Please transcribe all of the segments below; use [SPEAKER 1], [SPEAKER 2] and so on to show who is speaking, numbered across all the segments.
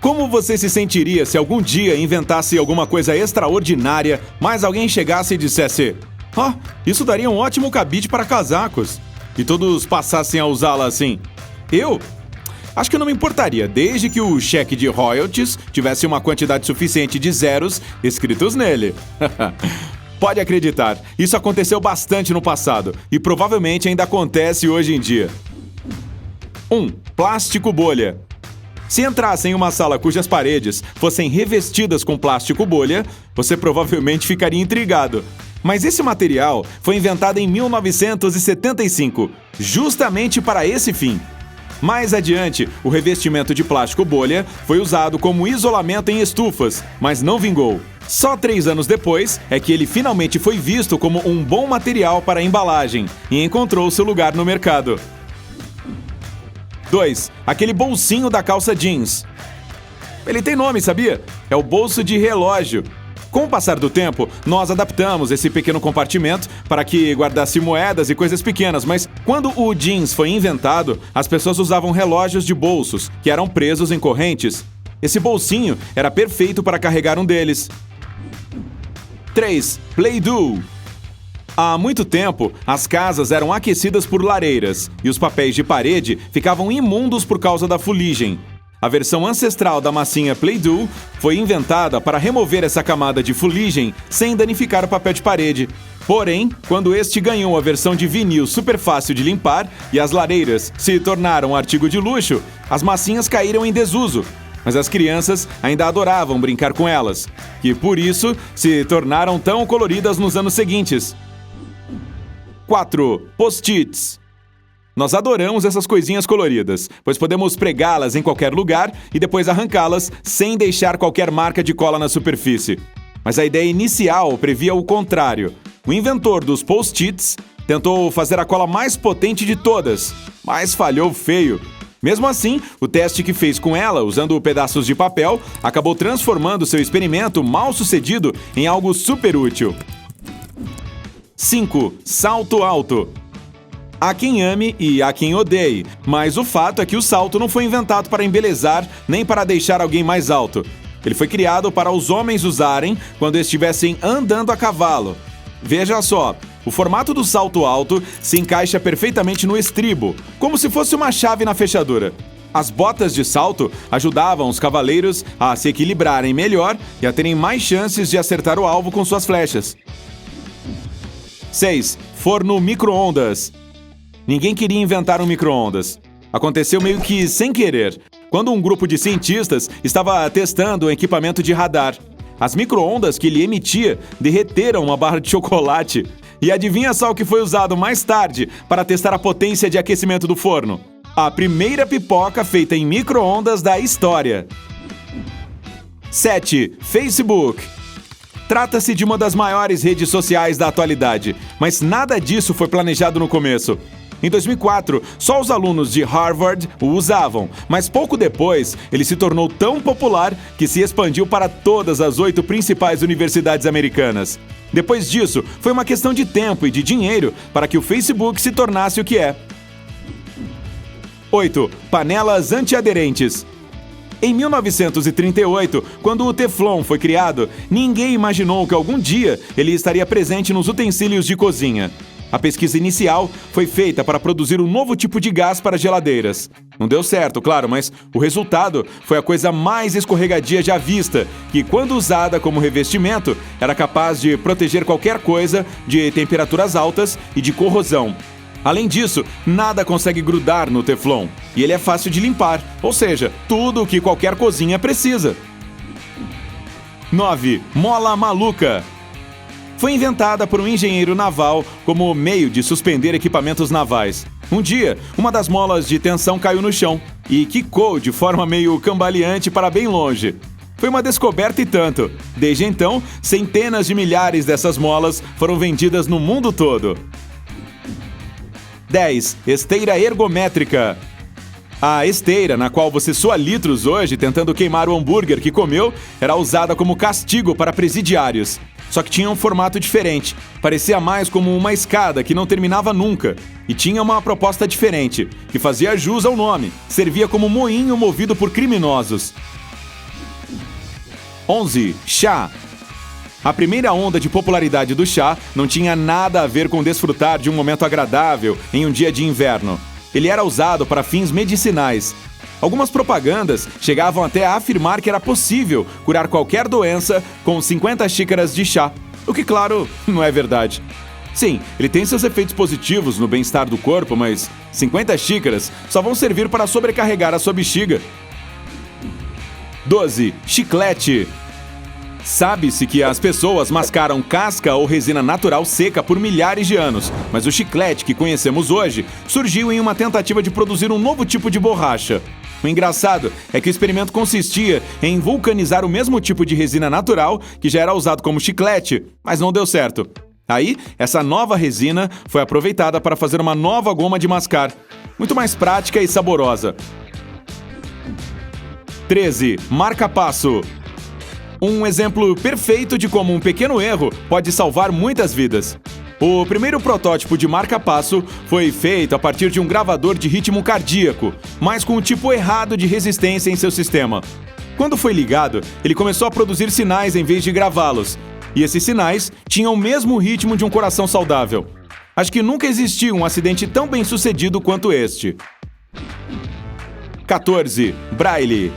[SPEAKER 1] Como você se sentiria se algum dia inventasse alguma coisa extraordinária, mas alguém chegasse e dissesse: isso daria um ótimo cabide para casacos, e todos passassem a usá-la assim? Eu? Acho que não me importaria, desde que o cheque de royalties tivesse uma quantidade suficiente de zeros escritos nele. Pode acreditar, isso aconteceu bastante no passado e provavelmente ainda acontece hoje em dia. 1. Plástico bolha. Se entrasse em uma sala cujas paredes fossem revestidas com plástico bolha, você provavelmente ficaria intrigado. Mas esse material foi inventado em 1975, justamente para esse fim. Mais adiante, o revestimento de plástico bolha foi usado como isolamento em estufas, mas não vingou. Só 3 anos depois é que ele finalmente foi visto como um bom material para embalagem e encontrou seu lugar no mercado. 2. Aquele bolsinho da calça jeans. Ele tem nome, sabia? É o bolso de relógio. Com o passar do tempo, nós adaptamos esse pequeno compartimento para que guardasse moedas e coisas pequenas, mas quando o jeans foi inventado, as pessoas usavam relógios de bolsos, que eram presos em correntes. Esse bolsinho era perfeito para carregar um deles. 3. Play-Doh. Há muito tempo, as casas eram aquecidas por lareiras e os papéis de parede ficavam imundos por causa da fuligem. A versão ancestral da massinha Play-Doh foi inventada para remover essa camada de fuligem sem danificar o papel de parede. Porém, quando este ganhou a versão de vinil super fácil de limpar e as lareiras se tornaram um artigo de luxo, as massinhas caíram em desuso. Mas as crianças ainda adoravam brincar com elas, que por isso se tornaram tão coloridas nos anos seguintes. 4. Post-its. Nós adoramos essas coisinhas coloridas, pois podemos pregá-las em qualquer lugar e depois arrancá-las sem deixar qualquer marca de cola na superfície. Mas a ideia inicial previa o contrário. O inventor dos post-its tentou fazer a cola mais potente de todas, mas falhou feio. Mesmo assim, o teste que fez com ela, usando pedaços de papel, acabou transformando seu experimento mal sucedido em algo super útil. 5. Salto alto. Há quem ame e há quem odeie, mas o fato é que o salto não foi inventado para embelezar nem para deixar alguém mais alto. Ele foi criado para os homens usarem quando estivessem andando a cavalo. Veja só, o formato do salto alto se encaixa perfeitamente no estribo, como se fosse uma chave na fechadura. As botas de salto ajudavam os cavaleiros a se equilibrarem melhor e a terem mais chances de acertar o alvo com suas flechas. 6. Forno micro-ondas. Ninguém queria inventar um micro-ondas. Aconteceu meio que sem querer, quando um grupo de cientistas estava testando um equipamento de radar. As micro-ondas que ele emitia derreteram uma barra de chocolate. E adivinha só o que foi usado mais tarde para testar a potência de aquecimento do forno? A primeira pipoca feita em micro-ondas da história. 7. Facebook. Trata-se de uma das maiores redes sociais da atualidade, mas nada disso foi planejado no começo. Em 2004, só os alunos de Harvard o usavam, mas pouco depois ele se tornou tão popular que se expandiu para todas as 8 principais universidades americanas. Depois disso, foi uma questão de tempo e de dinheiro para que o Facebook se tornasse o que é. 8. Panelas antiaderentes. Em 1938, quando o Teflon foi criado, ninguém imaginou que algum dia ele estaria presente nos utensílios de cozinha. A pesquisa inicial foi feita para produzir um novo tipo de gás para geladeiras. Não deu certo, claro, mas o resultado foi a coisa mais escorregadia já vista, que, quando usada como revestimento, era capaz de proteger qualquer coisa de temperaturas altas e de corrosão. Além disso, nada consegue grudar no Teflon, e ele é fácil de limpar, ou seja, tudo o que qualquer cozinha precisa. 9. Mola maluca. Foi inventada por um engenheiro naval como meio de suspender equipamentos navais. Um dia, uma das molas de tensão caiu no chão e quicou de forma meio cambaleante para bem longe. Foi uma descoberta e tanto. Desde então, centenas de milhares dessas molas foram vendidas no mundo todo. 10. Esteira ergométrica. A esteira, na qual você sua litros hoje tentando queimar o hambúrguer que comeu, era usada como castigo para presidiários. Só que tinha um formato diferente. Parecia mais como uma escada que não terminava nunca. E tinha uma proposta diferente, que fazia jus ao nome. Servia como moinho movido por criminosos. 11. Chá. A primeira onda de popularidade do chá não tinha nada a ver com desfrutar de um momento agradável em um dia de inverno. Ele era usado para fins medicinais. Algumas propagandas chegavam até a afirmar que era possível curar qualquer doença com 50 xícaras de chá, o que, claro, não é verdade. Sim, ele tem seus efeitos positivos no bem-estar do corpo, mas 50 xícaras só vão servir para sobrecarregar a sua bexiga. 12. Chiclete. Sabe-se que as pessoas mascaram casca ou resina natural seca por milhares de anos, mas o chiclete que conhecemos hoje surgiu em uma tentativa de produzir um novo tipo de borracha. O engraçado é que o experimento consistia em vulcanizar o mesmo tipo de resina natural que já era usado como chiclete, mas não deu certo. Aí, essa nova resina foi aproveitada para fazer uma nova goma de mascar, muito mais prática e saborosa. 13. Marca-passo. Um exemplo perfeito de como um pequeno erro pode salvar muitas vidas. O primeiro protótipo de marca-passo foi feito a partir de um gravador de ritmo cardíaco, mas com o tipo errado de resistência em seu sistema. Quando foi ligado, ele começou a produzir sinais em vez de gravá-los, e esses sinais tinham o mesmo ritmo de um coração saudável. Acho que nunca existiu um acidente tão bem sucedido quanto este. 14. Braille.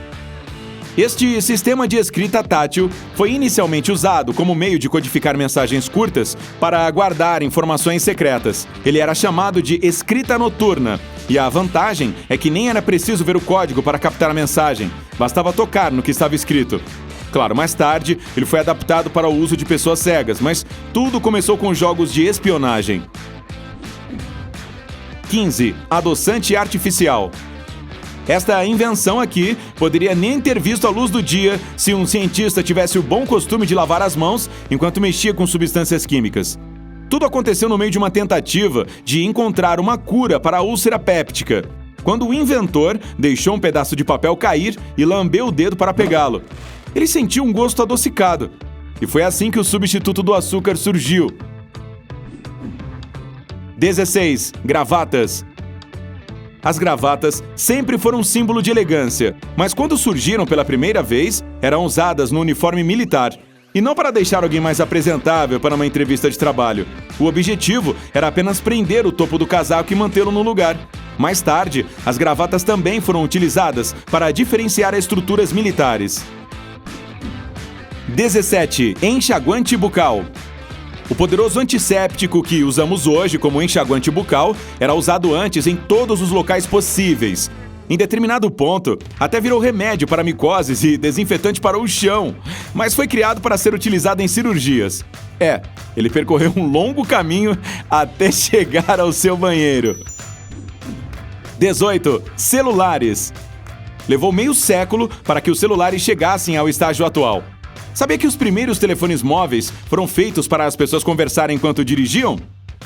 [SPEAKER 1] Este sistema de escrita tátil foi inicialmente usado como meio de codificar mensagens curtas para guardar informações secretas. Ele era chamado de escrita noturna, e a vantagem é que nem era preciso ver o código para captar a mensagem, bastava tocar no que estava escrito. Claro, mais tarde, ele foi adaptado para o uso de pessoas cegas, mas tudo começou com jogos de espionagem. 15. Adoçante artificial. Esta invenção aqui poderia nem ter visto a luz do dia se um cientista tivesse o bom costume de lavar as mãos enquanto mexia com substâncias químicas. Tudo aconteceu no meio de uma tentativa de encontrar uma cura para a úlcera péptica, quando o inventor deixou um pedaço de papel cair e lambeu o dedo para pegá-lo. Ele sentiu um gosto adocicado, e foi assim que o substituto do açúcar surgiu. 16. Gravatas. As gravatas sempre foram um símbolo de elegância, mas quando surgiram pela primeira vez, eram usadas no uniforme militar. E não para deixar alguém mais apresentável para uma entrevista de trabalho. O objetivo era apenas prender o topo do casaco e mantê-lo no lugar. Mais tarde, as gravatas também foram utilizadas para diferenciar estruturas militares. 17. Enxaguante bucal. O poderoso antisséptico que usamos hoje como enxaguante bucal era usado antes em todos os locais possíveis. Em determinado ponto, até virou remédio para micoses e desinfetante para o chão, mas foi criado para ser utilizado em cirurgias. Ele percorreu um longo caminho até chegar ao seu banheiro. 18. Celulares. Levou meio século para que os celulares chegassem ao estágio atual. Sabia que os primeiros telefones móveis foram feitos para as pessoas conversarem enquanto dirigiam?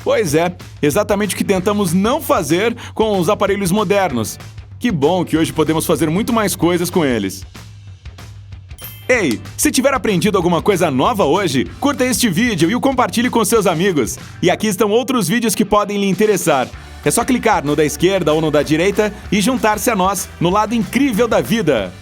[SPEAKER 1] Pois é, exatamente o que tentamos não fazer com os aparelhos modernos. Que bom que hoje podemos fazer muito mais coisas com eles. Ei, se tiver aprendido alguma coisa nova hoje, curta este vídeo e o compartilhe com seus amigos. E aqui estão outros vídeos que podem lhe interessar. É só clicar no da esquerda ou no da direita e juntar-se a nós no lado incrível da vida.